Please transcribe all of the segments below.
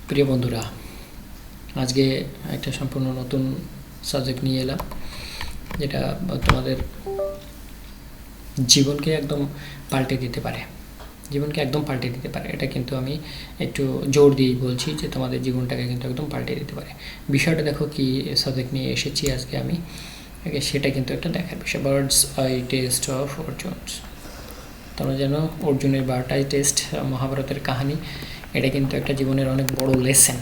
প্রিয় বন্ধুরা, আজকে একটা সম্পূর্ণ নতুন সাবজেক্ট নিয়ে এলাম, যেটা তোমাদের জীবনকে একদম পাল্টে দিতে পারে। এটা কিন্তু আমি একটু জোর দিয়েই বলছি যে তোমাদের জীবনটাকে কিন্তু একদম পাল্টে দিতে পারে। বিষয়টা দেখো কি সাবজেক্ট নিয়ে এসেছি আজকে আমি, সেটা কিন্তু একটা দেখার বিষয়। Bird's eye test of Arjun's. তোমরা জানো অর্জুনের বার্ড আই টেস্ট মহাভারতের কাহিনী। এটা কিন্তু একটা জীবনের অনেক বড় lesson.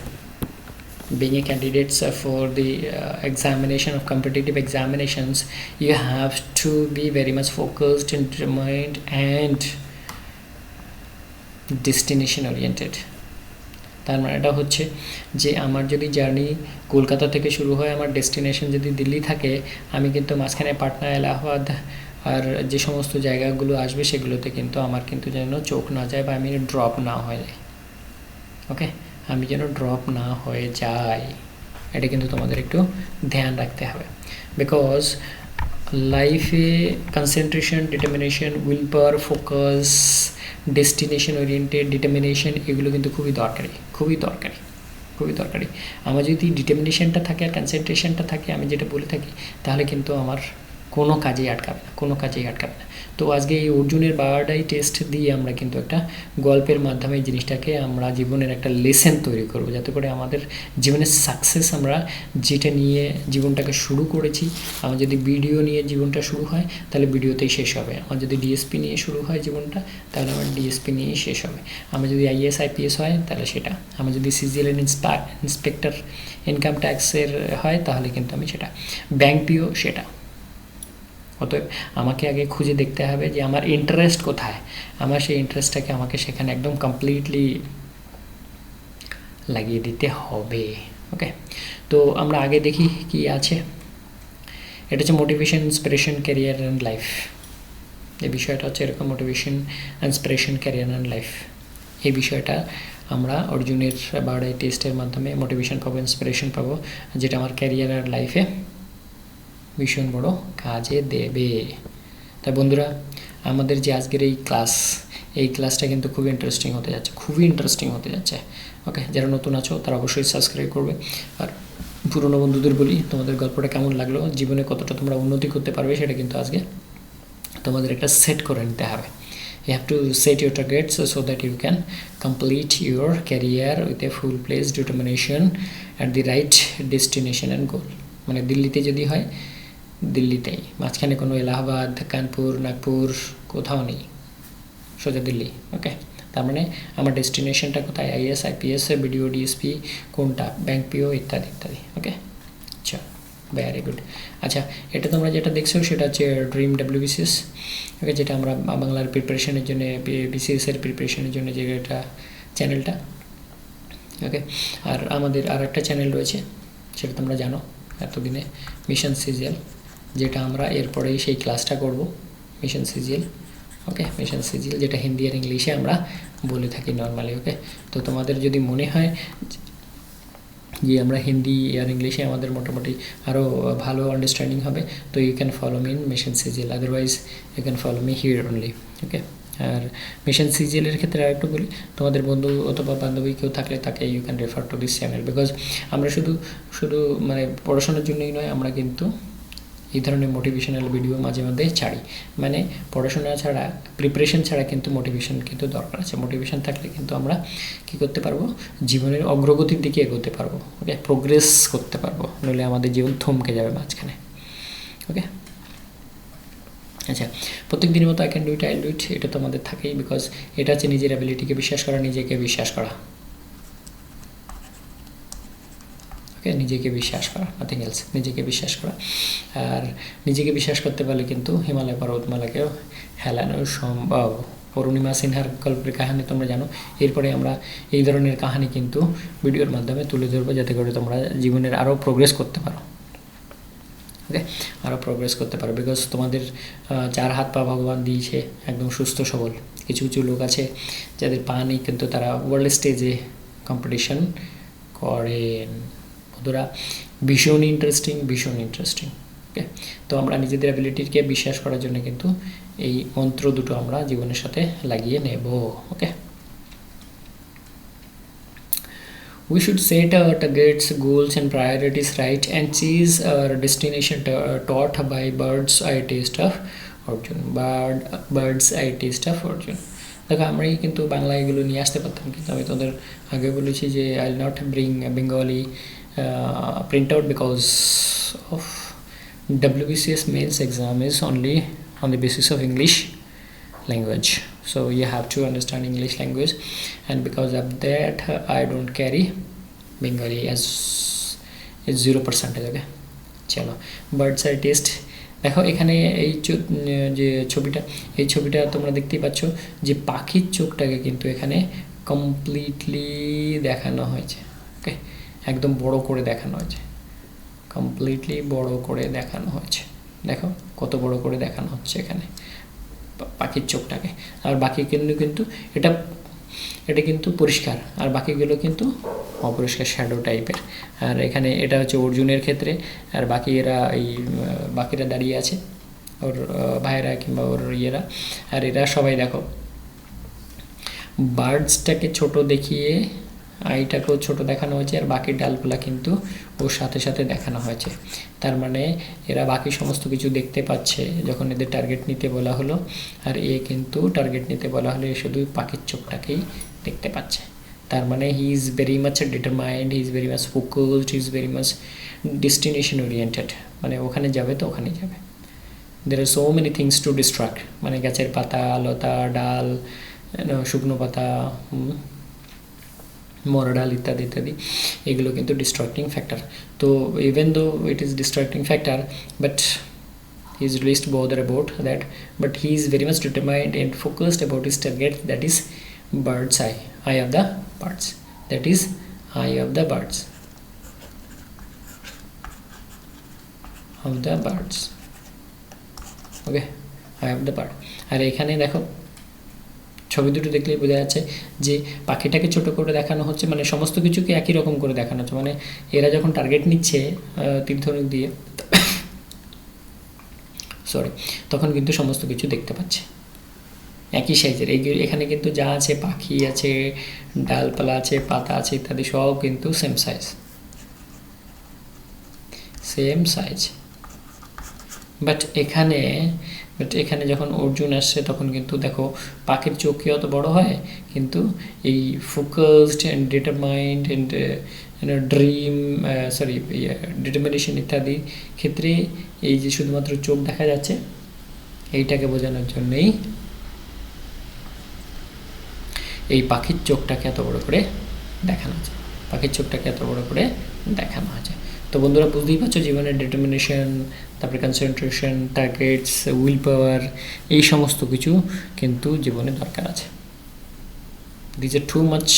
Being a candidates for the examination of competitive examinations, you have to be very much focused and determined and destination oriented. তার মানে এটা হচ্ছে যে আমার যদি জার্নি কলকাতা থেকে শুরু হয়, আমার ডেস্টিনেশন যদি দিল্লি থাকে, আমি কিন্তু মাঝখানে পাটনা, এলাহাবাদ আর যে সমস্ত জায়গাগুলো আসবে সেগুলোতে কিন্তু আমার কিন্তু যেন চোখ না যায় বা আমি ড্রপ না হয়ে যাই। ওকে, আমি যেন ড্রপ না হয়ে যাই, এটা কিন্তু তোমাদের একটু ধ্যান রাখতে হবে। বিকজ লাইফে concentration, determination, will power, focus, destination oriented, determination, এগুলো কিন্তু খুবই দরকারি। আমার যদি ডিটারমিনেশনটা থাকে আর কনসেন্ট্রেশনটা থাকে, আমি যেটা বলে থাকি, তাহলে কিন্তু আমার কোনো কাজেই আটকাবে না। তো আজকে এই অর্জুনের বার্ড আই টেস্ট দিয়ে আমরা কিন্তু একটা গল্পের মাধ্যমে এই জিনিসটাকে আমরা জীবনের একটা লেসন তৈরি করব, যাতে করে আমাদের জীবনের সাকসেস, আমরা যেটা নিয়ে জীবনটাকে শুরু করেছি, আমার যদি ভিডিও নিয়ে জীবনটা শুরু হয় তাহলে ভিডিওতেই শেষ হবে। আমার যদি ডিএসপি নিয়ে শুরু হয় জীবনটা, তাহলে আমার ডিএসপি নিয়েই শেষ হবে। আমার যদি আইএস আইপিএস হয় তাহলে সেটা, আমার যদি সিজিএল ইন্সপেক্টর ইনকাম ট্যাক্সের হয় তাহলে কিন্তু আমি সেটা, ব্যাংক পিও সেটা। অতএব আমাকে আগে খুঁজে দেখতে হবে যে আমার ইন্টারেস্ট কোথায়, আমার সেই ইন্টারেস্টটাকে আমাকে সেখানে একদম কমপ্লিটলি লাগিয়ে দিতে হবে। ওকে, তো আমরা আগে দেখি কি আছে। এটা হচ্ছে motivation, inspiration, career and life. এই বিষয়টা হচ্ছে এরকম, motivation, inspiration, career and life. এই বিষয়টা আমরা অর্জুনের বার্ড আই টেস্টের মাধ্যমে মোটিভেশন পাবো, ইন্সপিরেশন পাবো, যেটা আমার ক্যারিয়ার আর লাইফে ভীষণ বড় কাজে দেবে। তাই বন্ধুরা, আমাদের যে আজকের এই ক্লাসটা কিন্তু খুবই ইন্টারেস্টিং হতে যাচ্ছে। ওকে, যারা নতুন আছো তারা অবশ্যই সাবস্ক্রাইব করবে। আর পুরনো বন্ধুদের বলি, তোমাদের গল্পটা কেমন লাগলো, জীবনে কতটা তোমরা উন্নতি করতে পারবে, সেটা কিন্তু আজকে তোমাদের একটা সেট করে নিতে হবে। You have to set your targets so that you can complete your career with a full place determination at the right destination and goal. মানে দিল্লিতে যদি হয় দিল্লিতেই, মাঝখানে কোনো এলাহাবাদ, কানপুর, নাগপুর কোথাও নেই, সোজা দিল্লি। ওকে, তার মানে আমার ডেস্টিনেশনটা কোথায়, আইএস আইপিএস, বিডিও, ডিএসপি, কোনটা, ব্যাংক পিও, ইত্যাদি। ওকে, আচ্ছা, ভেরি গুড। আচ্ছা, এটা তোমরা যেটা দেখছো সেটা হচ্ছে ড্রিম ডাব্লিউবিসিএস। ওকে, যেটা আমরা বাংলার প্রিপারেশনের জন্য, বিসিএসের প্রিপারেশনের জন্য যে এটা চ্যানেলটা। ওকে, আর আমাদের আর একটা চ্যানেল রয়েছে, সেটা তোমরা জানো এতদিনে, মিশন সিজিএল, যেটা আমরা এরপরেই সেই ক্লাসটা করব, মিশন সিজিএল। ওকে, মিশন সিজিএল, যেটা হিন্দি আর ইংলিশে আমরা বলে থাকি নর্মালি। ওকে, তো তোমাদের যদি মনে হয় যে আমরা হিন্দি আর ইংলিশে আমাদের মোটামুটি আরও ভালো আন্ডারস্ট্যান্ডিং হবে, তো you can follow me in mission CGL, otherwise you can follow me here only. Okay, আর মিশন সিজিএলের ক্ষেত্রে আরেকটু বলি, তোমাদের বন্ধু অথবা বান্ধবী কেউ থাকলে তাকে you can refer to this channel. Because আমরা শুধু মানে পড়াশোনার জন্যই নয়, আমরা কিন্তু এই ধরনের মোটিভেশনাল ভিডিও মাঝে মধ্যে ছাড়ি। মানে পড়াশোনা ছাড়া, প্রিপারেশন ছাড়া কিন্তু মোটিভেশন কিন্তু দরকার আছে। মোটিভেশন থাকলে কিন্তু আমরা কী করতে পারবো, জীবনের অগ্রগতির দিকে এগোতে পারবো। ওকে, প্রোগ্রেস করতে পারবো, নইলে আমাদের জীবন থমকে যাবে মাঝখানে। ওকে, আচ্ছা, প্রত্যেক দিনের মতো আই ক্যান ডু ইট, এটা তো আমাদের থাকেই। বিকজ এটা হচ্ছে নিজের অ্যাবিলিটিকে বিশ্বাস করা, নিজেকে বিশ্বাস করা। নিজেকে বিশ্বাস করা, নাথিং এলস, নিজেকে বিশ্বাস করা। আর নিজেকে বিশ্বাস করতে পারলে কিন্তু হিমালয় পর্বতমালাকেও হেলানো সম্ভব। অরুণিমা সিনহার গল্পের কাহিনী তোমরা জানো। এরপরে আমরা এই ধরনের কাহিনী কিন্তু ভিডিওর মাধ্যমে তুলে ধরবো, যাতে করে তোমরা জীবনের আরও প্রোগ্রেস করতে পারো। ওকে, আরও প্রোগ্রেস করতে পারো। বিকজ তোমাদের 4 হাত পা ভগবান দিয়েছে, একদম সুস্থ সবল। কিছু লোক আছে যাদের পা নেই, কিন্তু তারা ওয়ার্ল্ড স্টেজে কম্পিটিশন করেন। বন্ধুরা, ভীষণ ইন্টারেস্টিং। ওকে, তো আমরা নিজেদের অ্যাবিলিটিকে বিশ্বাস করার জন্য কিন্তু এই মন্ত্র দুটো আমরা জীবনের সাথে লাগিয়ে নেব। ওকে, We should set our targets, goals, and priorities right, and choose our destination taught by bird's eye taste of Arjun. Bird's eye taste of Arjun. দেখো আমরা কিন্তু বাংলা এগুলো নিয়ে আসতে পারতাম, কিন্তু আমি তোদের আগে বলেছি যে I will not bring Bengali print out because of WBCS mains exam is only on the basis of English language, so you have to understand English language, and because of that I don't carry Bengali as 0%. Okay, চলো birds eye test. দেখো এখানে এই যে ছবিটা তোমরা দেখতেই পাচ্ছ যে পাখির চোখটাকে কিন্তু এখানে কমপ্লিটলি দেখানো হয়েছে। ওকে, একদম বড় করে দেখানো হয়েছে, কমপ্লিটলি বড় করে দেখানো হয়েছে। দেখো কত বড় করে দেখানো হচ্ছে এখানে পাখির চোখটাকে। আর বাকি কিন্তু এটা কিন্তু পরিষ্কার, আর বাকিগুলো কিন্তু অপরিষ্কার শ্যাডো টাইপের। আর এখানে এটা হচ্ছে অর্জুনের ক্ষেত্রে, আর বাকিরা দাঁড়িয়ে আছে ওর ভাইয়েরা কিংবা ওর ইয়েরা। আর এরা সবাই দেখো বার্ডসটাকে ছোট দেখিয়ে আইটাকেও ছোট দেখানো হয়েছে, আর বাকি ডালগুলা কিন্তু ওর সাথে সাথে দেখানো হয়েছে। তার মানে এরা বাকি সমস্ত কিছু দেখতে পাচ্ছে যখন এদের টার্গেট নিতে বলা হলো, আর কিন্তু টার্গেট নিতে বলা হলে শুধু পাখির চোখটাকেই দেখতে পাচ্ছে। তার মানে he is very much determined, he is very much focused, he is very much destination oriented, মানে ওখানে যাবে তো ওখানেই যাবে। There are so many things to distract, মানে গাছের পাতা, লতা, ডাল, শুকনো পাতা, মরা ডাল ইত্যাদি ইত্যাদি, এগুলো কিন্তু ডিস্ট্রাক্টিং ফ্যাক্টর। তো even though it is distracting factor, but he is least bothered about that, but he is very much determined and focused about his target, that is bird's eye of the birds, that is eye of the birds, okay, eye of the bird। আর এখানে দেখো ছবি দুটো দেখলেই বোঝা যাচ্ছে যে পাখিটাকে ছোট করে দেখানো হচ্ছে, মানে সমস্ত কিছুকে একই রকম করে দেখানো হচ্ছে। মানে এরা যখন টার্গেট নিচ্ছে তীর ধনুক দিয়ে তখন কিন্তু সমস্ত কিছু দেখতে পাচ্ছে একই সাইজের। এখানে কিন্তু যা আছে, পাখি আছে, ডালপালা আছে, পাতা আছে ইত্যাদি, সব কিন্তু সেম সাইজ। বাট এখানে যখন অর্জুন আসছে তখন কিন্তু দেখো পাখির চোখ কি অত বড় হয়, কিন্তু এই focused and determined and determination ইত্যাদি ক্ষেত্রে এই যে শুধুমাত্র চোখ দেখা যাচ্ছে, এইটাকে বোঝানোর জন্যই এই পাখির চোখটাকে এত বড় করে দেখানো হয়েছে। তো বন্ধুরা বুঝতেই পারছো জীবনের ডিটারমিনেশন, তারপরে কনসেন্ট্রেশন, টার্গেটস, উইল পাওয়ার, এই সমস্ত কিছু কিন্তু জীবনে দরকার আছে। This are too much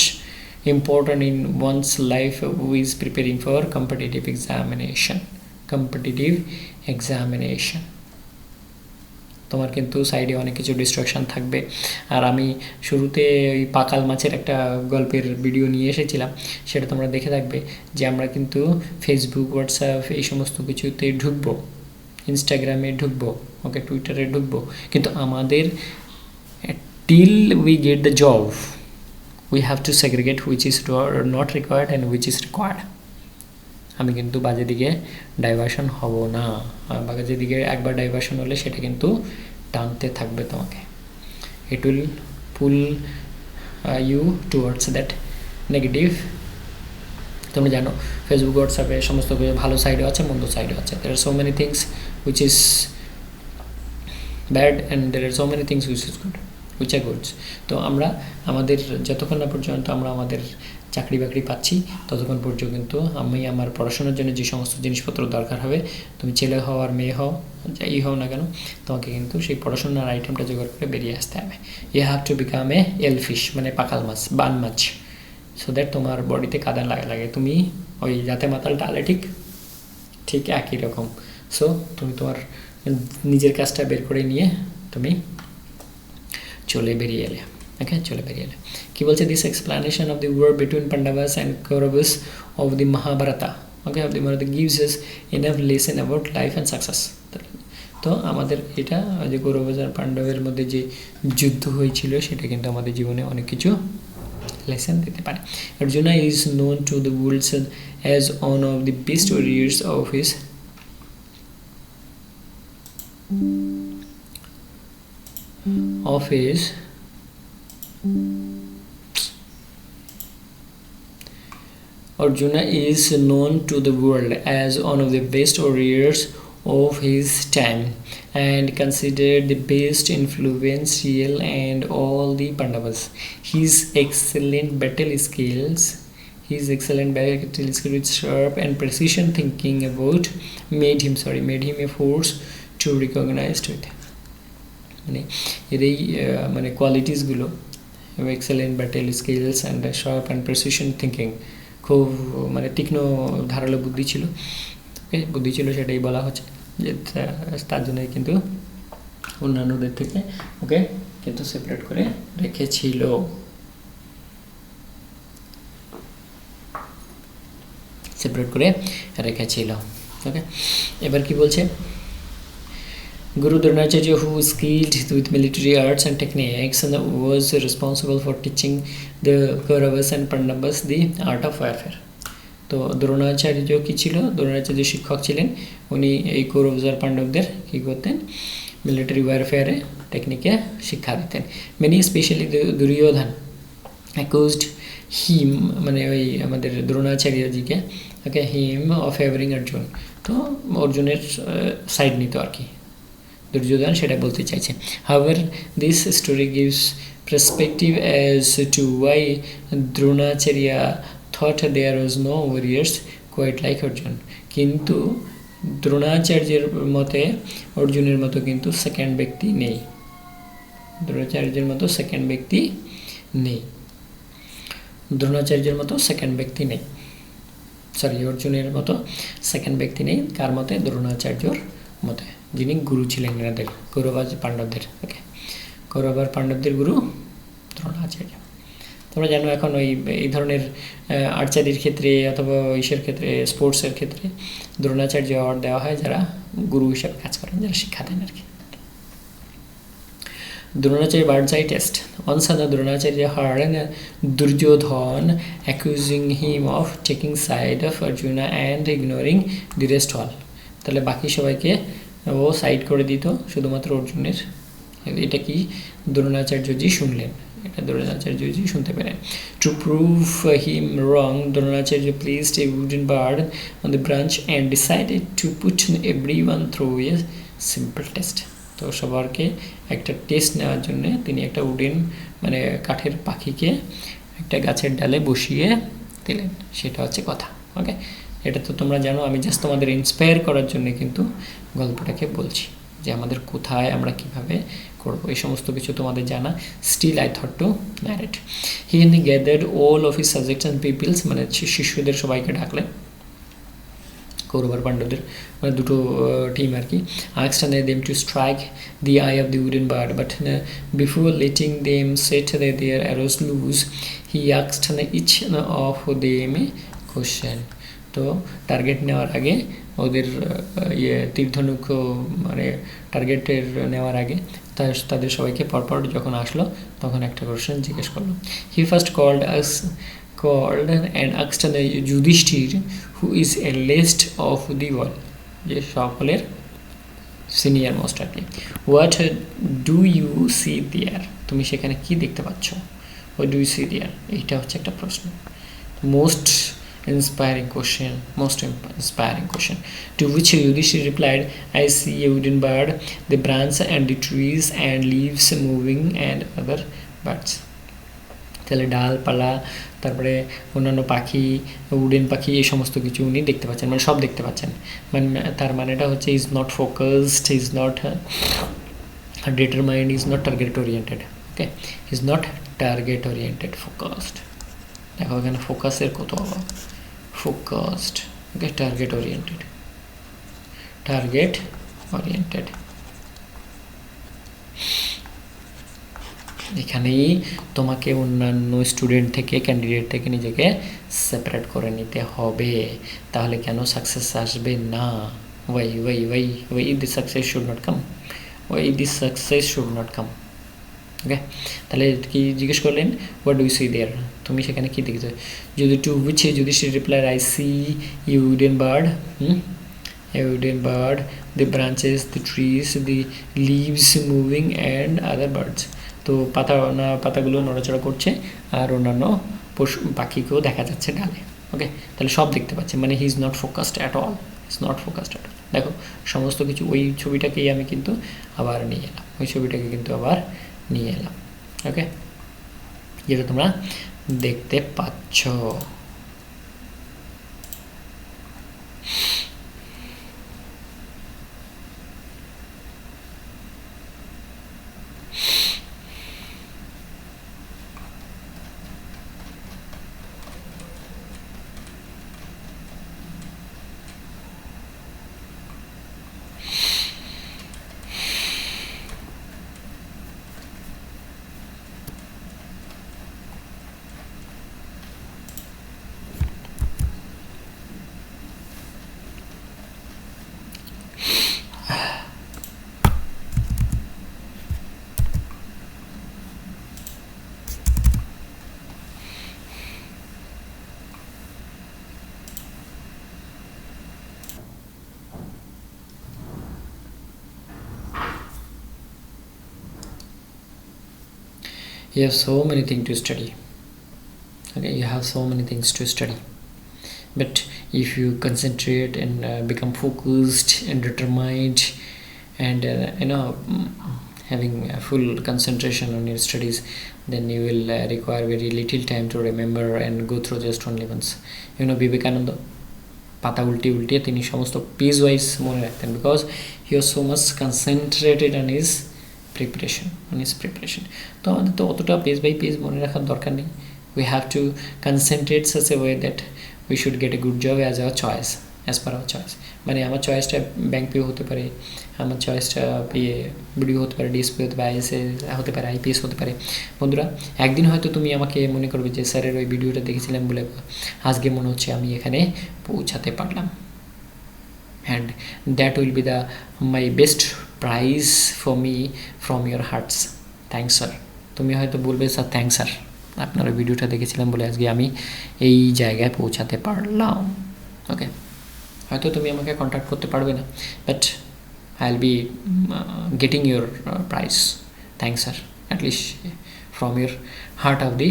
important in one's life who is preparing for competitive examination। তোমার কিন্তু সাইডে অনেক কিছু ডিস্ট্রাকশন থাকবে। আর আমি শুরুতে ওই পাকাল মাছের একটা গল্পের ভিডিও নিয়ে এসেছিলাম, সেটা তোমরা দেখে থাকবে যে আমরা কিন্তু ফেসবুক, হোয়াটসঅ্যাপ এই সমস্ত কিছুতে ঢুকবো, ইনস্টাগ্রামে ঢুকবো, ওকে, টুইটারে ঢুকবো, কিন্তু আমাদের till we get the job we have to segregate which is not required and which is required। আমি কিন্তু বাজে দিকে ডাইভার্সন হব না। বাজে দিকে একবার ডাইভার্সন হলে সেটা কিন্তু টানতে থাকবে তোমাকে, it will pull you towards that negative। তুমি জানো ফেসবুক, হোয়াটসঅ্যাপে সমস্ত কিছু ভালো সাইডও আছে, মন্দ সাইডও আছে। there are so many things which is bad and there are so many things which is good, which are goods। তো আমরা আমাদের যতক্ষণ না পর্যন্ত আমরা আমাদের চাকরি বাকরি পাচ্ছি ততক্ষণ পর্যন্ত কিন্তু আমি আমার পড়াশোনার জন্য যে সমস্ত জিনিসপত্র দরকার হবে, তুমি ছেলে হও আর মেয়ে হও, যাই হও না কেন, তোমাকে কিন্তু সেই পড়াশোনার আইটেমটা জোগাড় করে বেরিয়ে আসতে হবে। You have to become a eel fish, মানে পাকাল মাছ, বান মাছ, সো দ্যাট তোমার বডিতে কাদা লাগে, তুমি ওই যাতে মাতাল ডালে ঠিক একই রকম। সো তুমি তোমার নিজের কাজটা বের করে নিয়ে তুমি চলে বেরিয়ে এলে। কি বলছে, this explanation of the war between Pandavas and Kauravas of the Mahabharata, okay, of the Mahabharata gives us enough lesson about life and success. তো আমাদের এটা যে কৌরভাস আর পাণ্ডবের মধ্যে যে যুদ্ধ হয়েছিল সেটা কিন্তু আমাদের জীবনে অনেক কিছু লেসন দিতে পারে। Arjuna is known to the world as one of the best warriors Arjuna is known to the world as one of the best warriors of his time and considered the best influential and all the Pandavas. His excellent battle skills with sharp and precision thinking about made him a force to recognized with. মানে এর এই মানে কোয়ালিটিসগুলো, excellent battle skills and sharp and precision thinking, খুব মানে তীক্ষ্ণ ধারালো বুদ্ধি ছিল, ওকে বুদ্ধি ছিল সেটাই বলা হচ্ছে, যে তার জন্যই কিন্তু অন্যান্যদের থেকে ওকে কিন্তু সেপারেট করে রেখেছিল। ওকে, এবার কি বলছে, Guru Dronacharya, who was skilled with military arts and techniques, and was responsible for teaching the Kauravas and Pandavas the art of warfare. তো দ্রোণাচার্য কি ছিল? দ্রোণাচার্য শিক্ষক ছিলেন, উনি এই কৌরব আর পাণ্ডবদের কী করতেন? মিলিটারি ওয়ারফেয়ারে টেকনিকে শিক্ষা দিতেন। মেনি স্পেশালি দুর্যোধন অ্যাকিউজড হিম, মানে ওই আমাদের দ্রোণাচার্যজিকে, ওকে, হিম অফ ফেভারিং অর্জুন, তো অর্জুনের সাইড নিত আর কি দুর্যোধন, সেটা বলতে চাইছে। However, this story gives perspective as to why Dronacharya thought there was no warriors quite like Arjun. কিন্তু দ্রোণাচার্যের মতে অর্জুনের মতো কিন্তু সেকেন্ড ব্যক্তি নেই, দ্রোণাচার্যের মতো সেকেন্ড ব্যক্তি নেই, অর্জুনের মতো সেকেন্ড ব্যক্তি নেই। কার মতে? দ্রোণাচার্যর মতে, যিনি গুরু ছিলেন এনাদের, কৌরব আর পাণ্ডবদের। ওকে, কৌরব আর পাণ্ডবদের গুরু দ্রোণাচার্য। তোমরা জানো এখন এই ধরনের আর্চারির ক্ষেত্রে অথবা ইসের ক্ষেত্রে, স্পোর্টসের ক্ষেত্রে দ্রোণাচার্য অ্যাওয়ার্ড দেওয়া হয় যারা গুরু হিসাবে কাজ করেন, যারা শিক্ষা দেন আর কি। Dronacharya bird's eye test. On Sana, Dronacharya heard Duryodhan accusing him of taking side of Arjuna and ignoring the rest all. তাহলে বাকি সবাইকে ও সাইড করে দিত, শুধুমাত্র অর্জুনের। এটা কি দ্রোণাচার্যজি শুনলেন, এটা দ্রোণাচার্যজি শুনতে পেলেন। To prove him wrong, Dronacharya placed A wooden bird on the branch and decided to put everyone through a simple test. তো সবারকে একটা টেস্ট নেওয়ার জন্য তিনি একটা উডেন মানে কাঠের পাখিকে একটা গাছের ডালে বসিয়ে দিলেন, সেটা হচ্ছে কথা। ওকে, এটা তো তোমরা জানো, আমি জাস্ট তোমাদের ইন্সপায়ার করার জন্য কিন্তু গল্পটাকে বলছি, যে আমাদের কোথায় আমরা কিভাবে করব, এই সমস্ত কিছু তোমাদের জানা। Still I thought to narrate. He gathered all of his subjects and peoples, মানে শিষ্যদের সবাইকে ডাকলেন, কৌরব আর পাণ্ডবদের মানে দুটো টিম আর কি। asked them to strike the eye of the wooden bird, but before letting them set their arrows loose, he asked each of them a question. তো target নেওয়ার আগে ওদের তীরধনুক মানে টার্গেটের নেওয়ার আগে তাদের সবাইকে পরপর যখন আসলো তখন একটা কোশ্চেন জিজ্ঞেস করলো। হি first called and asked Yudhishthir, who is eldest of the all, যে সকলের সিনিয়র মোস্ট আর কি। What do you see there, তুমি সেখানে কি দেখতে পাচ্ছ? হোয়াট ডু ইউ সি দেয়ার, এইটা হচ্ছে একটা প্রশ্ন। Most inspiring question, to which Yudhishthir replied, I see a wooden bird, the branch and the trees and leaves moving and other birds. তাহলে ডালপালা, তারপরে অন্যান্য পাখি, উডেন পাখি, এই সমস্ত কিছু উনি দেখতে পাচ্ছেন, মানে সব দেখতে পাচ্ছেন। মানে তার মানেটা হচ্ছে is not focused, is not determined, is not target oriented. Okay, is not target oriented, focused. দেখো এখানে ফোকাসের কত অভাব, ফোকাসড। ওকে, টার্গেট ওরিয়েন্টেড। এখানেই তোমাকে অন্যান্য স্টুডেন্ট থেকে, ক্যান্ডিডেট থেকে নিজেকে সেপারেট করে নিতে হবে, তাহলে কেন সাকসেস আসবে না? Why this success should not come, okay, তাহলে কি জিজ্ঞেস করলেন, what do you see there, তুমি সেখানে কী দেখেছো? যদি টু উইচ যদি সে reply, I see you wooden bird, a wooden bird, the branches, the trees, the leaves moving and other birds. তো পাতাগুলো নড়াচড়া করছে আর অন্যান্য পশু পাখিকেও দেখা যাচ্ছে ডালে। ওকে, তাহলে সব দেখতে পাচ্ছে, মানে he is not focused at all, is not focused at all. দেখো সমস্ত কিছু ওই ছবিটাকেই আমি কিন্তু আবার নিয়ে এলাম, ওই ছবিটাকে কিন্তু আবার নিয়ে এলাম। ওকে, যেটা তোমরা দেখতে পাচ্ছ। You have so many things to study. Okay, you have so many things to study, but if you concentrate and become focused and determined and having a full concentration on your studies, then you will require very little time to remember and go through just only once. Vivekananda পাতা উল্টিয়ে তিনি সমস্ত page wise মনে রাখতেন, because he was so much concentrated on his preparation. তো আমাদের তো অতটা পেজ বাই পেজ মনে রাখার দরকার নেই। We have to concentrate such a way that we should get a good job as our choice, as per hour choice. মানে আমার চয়েসটা ব্যাংক পিও হতে পারে, আমার চয়েসটা বিডিও হতে পারে, ডিএসপি হতে পারে, আইএসএস হতে পারে, আইপিএস হতে পারে। বন্ধুরা, একদিন হয়তো তুমি আমাকে মনে করবে যে স্যারের ওই ভিডিওটা দেখেছিলাম বলে আজকে মনে হচ্ছে আমি এখানে পৌঁছাতে পারলাম, and that will be the my best prize for me from your hearts. Thanks sir. তুমি হয়তো বলবে, স্যার থ্যাংকস স্যার, আপনার ওই ভিডিওটা দেখেছিলাম বলে আজকে আমি এই জায়গায় পৌঁছাতে পারলাম। ওকে, হয়তো তুমি আমাকে কন্ট্যাক্ট করতে পারবে না, but I will be getting your prize. Thanks sir, at least from your heart of the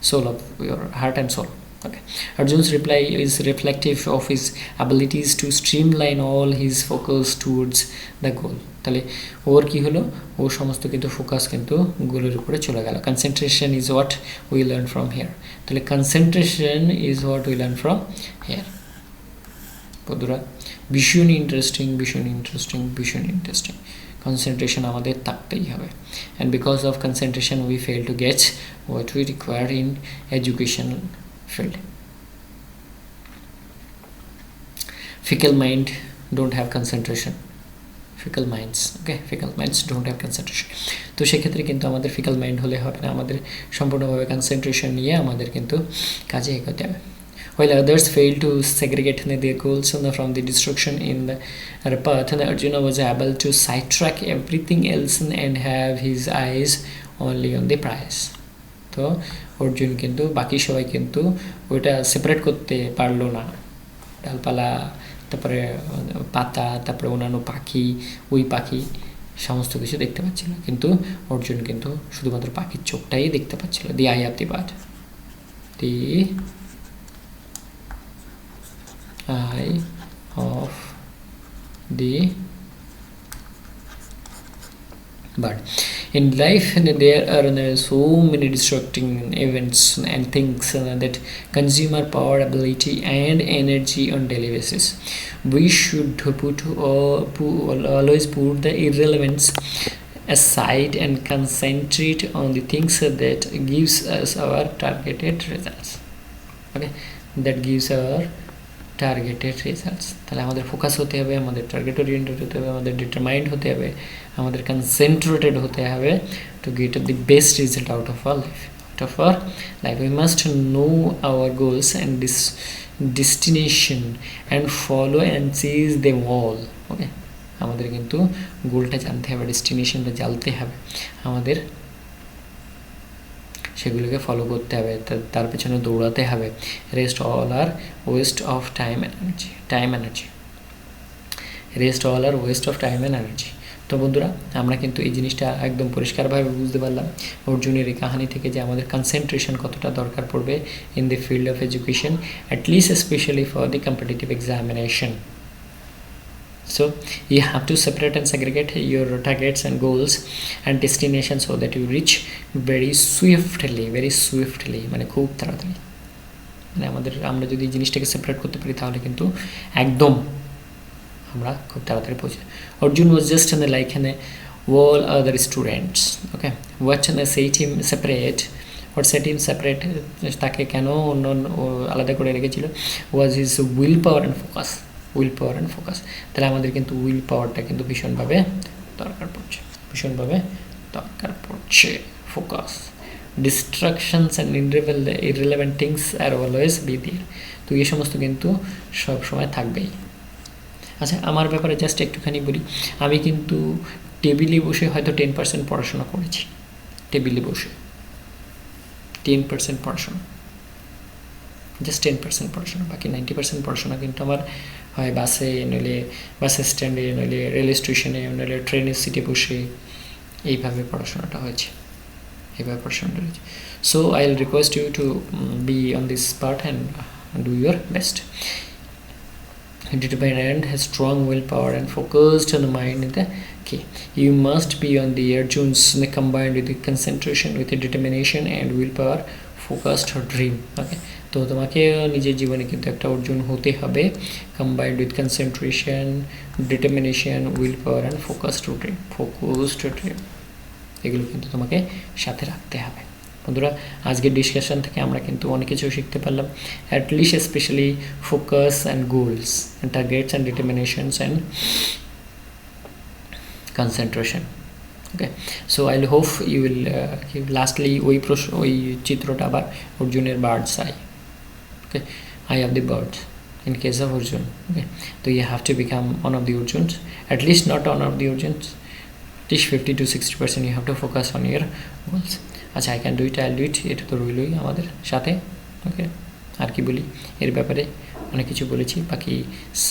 soul, of your heart and soul. Okay, Arjun's reply is reflective of his abilities to streamline all his focus towards the goal. তাহলে ওর কি হলো, ও সমস্ত কিন্তু focus কিন্তু গোলের উপরে চলে গেল। Concentration is what we learn from here. তাহলে concentration is what we learn from here. বন্ধুরা, ভীষণ ইন্টারেস্টিং, ভীষণ ইন্টারেস্টিং, ভীষণ ইন্টারেস্টিং। কনসেন্ট্রেশন আমাদের থাকতেই হবে, and because of concentration we fail to get what we require in educational field. Fickle mind don't have concentration. Fickle minds, okay, fickle minds don't have concentration. তো সেক্ষেত্রে কিন্তু আমাদের faecal mind হলে হবে না, আমাদের সম্পূর্ণভাবে কনসেন্ট্রেশন নিয়ে আমাদের কিন্তু কাজে এগোতে হবে। While others failed to segregate their goals from the destruction in the path, Arjuna was able to sidetrack everything else and have his eyes only on the prize. তো অর্জুন কিন্তু বাকি সবাই কিন্তু ওইটা সেপারেট করতে পারলো না, ডালপালা, তারপরে পাতা, তারপরে অন্যান্য পাখি, ওই পাখি সমস্ত কিছু দেখতে পাচ্ছিল, কিন্তু অর্জুন কিন্তু শুধুমাত্র পাখির চোখটাই দেখতে পাচ্ছিল। The eye of the bird, the eye of the bird. In life there are so many distracting events and things that consume our power, ability and energy on daily basis. We should always put the irrelevance aside and concentrate on the things that gives us our targeted results. Okay, that gives our targeted results. তাহলে আমাদের focus হতে হবে, আমাদের target oriented হতে হবে, আমাদের determined হতে হবে, আমাদের কনসেন্ট্রেটেড হতে হবে to get the best result out of our life. We must know our goals and destination and follow and chase them all. Okay, আমাদের কিন্তু গোলটা জানতে হবে, ডেস্টিনেশনটা জানতে হবে, আমাদের সেগুলোকে ফলো করতে হবে, তার পেছনে দৌড়াতে হবে। Rest all are waste of time energy rest all are waste of time and energy. তো বন্ধুরা, আমরা কিন্তু এই জিনিসটা একদম পরিষ্কারভাবে বুঝতে পারলাম অর্জুনের এই কাহিনী থেকে যে আমাদের কনসেন্ট্রেশন কতটা দরকার পড়বে in the field of education, at least specially for the competitive examination. So you have to separate and segregate your targets and goals and destinations so that you reach very swiftly, মানে খুব তাড়াতাড়ি। মানে আমরা যদি এই জিনিসটাকে সেপারেট করতে পারি তাহলে কিন্তু একদম আমরা খুব তাড়াতাড়ি পৌঁছে। Arjun was just like all other students, okay, what set him separate, তাকে কেন অন্য আলাদা করে রেখেছিল, was his will power and focus. তাহলে আমাদের কিন্তু উইল পাওয়ারটা কিন্তু ভীষণভাবে দরকার পড়ছে। Focus, distractions and irrelevant things are always be there. তো এই সমস্ত কিন্তু সব সময় থাকবেই। আচ্ছা, আমার ব্যাপারে জাস্ট একটুখানি বলি, আমি কিন্তু টেবিলে বসে হয়তো 10% পড়াশোনা করেছি, টেবিলে বসে 10% পড়াশোনা, জাস্ট 10% পড়াশোনা, বাকি 90% পড়াশোনা কিন্তু আমার হয় বাসে, নইলে বাস স্ট্যান্ডে, নইলে রেল স্টেশনে, নইলে ট্রেনের সিটে বসে এইভাবে পড়াশোনাটা হয়েছে। So I will request you to be on this part and do your best. Determined, has strong willpower and focused on the mind in the key. You must be on the Arjun's combined with the concentration, with the determination and willpower, focused or dream. Okay, তো তোমাকে নিজের জীবনে কিন্তু একটা অর্জুন হতে হবে, combined with concentration, determination, willpower and focused dream. এগুলো কিন্তু তোমাকে সাথে রাখতে হবে। বন্ধুরা, আজকের ডিসকাশন থেকে আমরা কিন্তু অনেক কিছু শিখতে পারলাম, at least specially focus and goals and targets and determinations and concentration. Okay, so I hope you will lastly ওই চিত্রটা আবার অর্জুনের bird's eye, okay, eye of the birds in case of Arjun. Okay, so you have to become one of the Arjuns, at least not one of the Arjuns, at least 50 to 60% you have to focus on your goals. আচ্ছা, I can do it, I'll do it, এটা তো রইলই আমাদের সাথে। ওকে, আর কি বলি, এর ব্যাপারে অনেক কিছু বলেছি। বাকি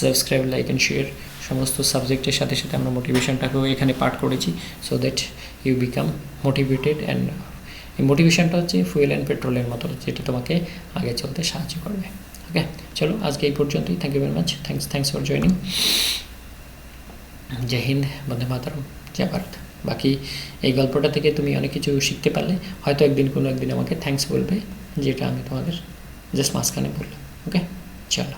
সাবস্ক্রাইব, লাইক অ্যান্ড শেয়ার, সমস্ত সাবজেক্টের সাথে সাথে আমরা মোটিভেশনটাকেও এখানে পাঠ করেছি, so that you become motivated. And এই মোটিভেশনটা হচ্ছে ফুয়েল অ্যান্ড পেট্রোলের মতো, যেটা তোমাকে আগে চলতে সাহায্য করবে। ওকে, চলো আজকে এই পর্যন্তই। Thank you very much, thanks for joining. জয় হিন্দ, বন্দে মাতরম, জয় ভারত। বাকি এই গল্পটা থেকে তুমি অনেক কিছু শিখতে পারলে হয়তো কোনো একদিন আমাকে থ্যাঙ্কস বলবে, যেটা আমি তোমাদের জাস্ট মাঝখানে বললাম। ওকে, চলো।